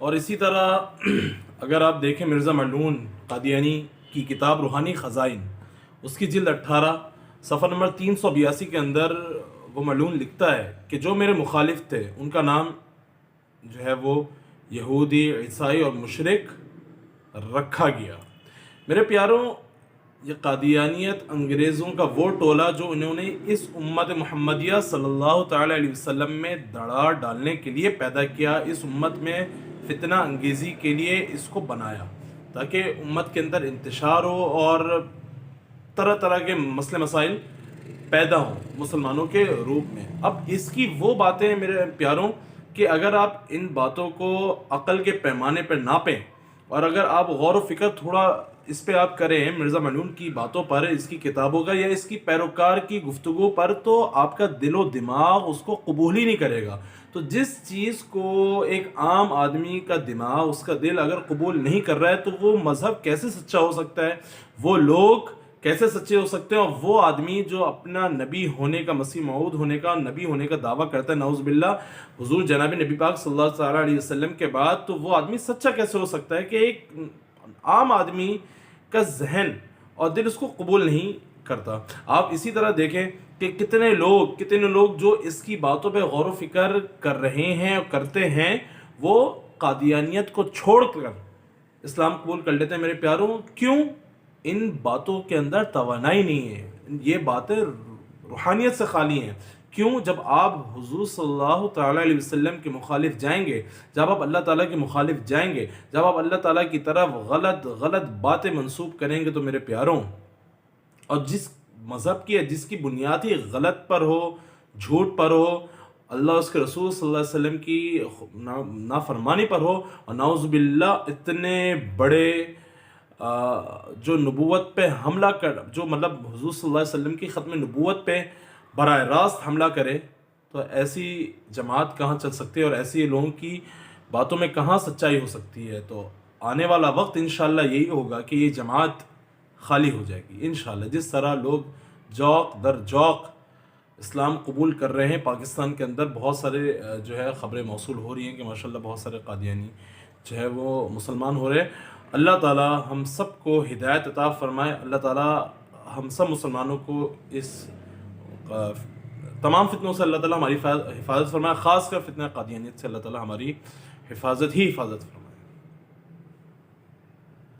اور اسی طرح اگر آپ دیکھیں مرزا ملعون قادیانی کی کتاب روحانی خزائن، اس کی جلد 18 صفحہ نمبر 382 کے اندر وہ ملعون لکھتا ہے کہ جو میرے مخالف تھے ان کا نام جو ہے وہ یہودی، عیسائی اور مشرک رکھا گیا۔ میرے پیاروں، یہ قادیانیت انگریزوں کا وہ ٹولہ جو انہوں نے اس امت محمدیہ صلی اللہ تعالی علیہ وسلم میں دڑا ڈالنے کے لیے پیدا کیا، اس امت میں فتنہ انگیزی کے لیے اس کو بنایا تاکہ امت کے اندر انتشار ہو اور طرح طرح کے مسئلے مسائل پیدا ہوں مسلمانوں کے روپ میں۔ اب اس کی وہ باتیں میرے پیاروں کہ اگر آپ ان باتوں کو عقل کے پیمانے پر ناپیں اور اگر آپ غور و فکر تھوڑا اس پہ آپ کریں مرزا ملعون کی باتوں پر، اس کی کتابوں کا یا اس کی پیروکار کی گفتگو پر، تو آپ کا دل و دماغ اس کو قبول ہی نہیں کرے گا۔ تو جس چیز کو ایک عام آدمی کا دماغ، اس کا دل اگر قبول نہیں کر رہا ہے تو وہ مذہب کیسے سچا ہو سکتا ہے، وہ لوگ کیسے سچے ہو سکتے ہیں؟ اور وہ آدمی جو اپنا نبی ہونے کا، مسیح موعود ہونے کا، نبی ہونے کا دعویٰ کرتا ہے، نعوذ باللہ، حضور جناب نبی پاک صلی اللہ تعالیٰ علیہ وسلم کے بعد، تو وہ آدمی سچا کیسے ہو سکتا ہے کہ ایک عام آدمی کا ذہن اور دل اس کو قبول نہیں کرتا۔ آپ اسی طرح دیکھیں کہ کتنے لوگ جو اس کی باتوں پہ غور و فکر کر رہے ہیں اور کرتے ہیں، وہ قادیانیت کو چھوڑ کر اسلام قبول کر لیتے ہیں۔ میرے پیاروں، کیوں؟ ان باتوں کے اندر توانائی نہیں ہے، یہ باتیں روحانیت سے خالی ہیں۔ کیوں؟ جب آپ حضور صلی اللہ تعالیٰ علیہ وسلم کے مخالف جائیں گے، جب آپ اللہ تعالیٰ کے مخالف جائیں گے، جب آپ اللہ تعالیٰ کی طرف غلط باتیں منسوب کریں گے، تو میرے پیاروں، اور جس مذہب کی ہے جس کی بنیاد ہی غلط پر ہو، جھوٹ پر ہو، اللہ اس کے رسول صلی اللہ علیہ وسلم کی نافرمانی پر ہو، اور نعوذ باللہ اتنے بڑے جو نبوت پہ حملہ جو مطلب حضور صلی اللہ علیہ وسلم کی ختم نبوت پہ براہ راست حملہ کرے، تو ایسی جماعت کہاں چل سکتی ہے اور ایسی لوگوں کی باتوں میں کہاں سچائی ہو سکتی ہے؟ تو آنے والا وقت انشاءاللہ یہی ہوگا کہ یہ جماعت خالی ہو جائے گی انشاءاللہ۔ جس طرح لوگ جوق در جوق اسلام قبول کر رہے ہیں، پاکستان کے اندر بہت سارے جو ہے خبریں موصول ہو رہی ہیں کہ ماشاءاللہ بہت سارے قادیانی جو ہے وہ مسلمان ہو رہے ہیں۔ اللہ تعالی ہم سب کو ہدایت عطا فرمائے، اللہ تعالی ہم سب مسلمانوں کو اس تمام فتنوں سے اللہ تعالی ہماری حفاظت فرمائے، خاص کر فتنہ قادیانیت سے اللہ تعالی ہماری حفاظت فرمائے۔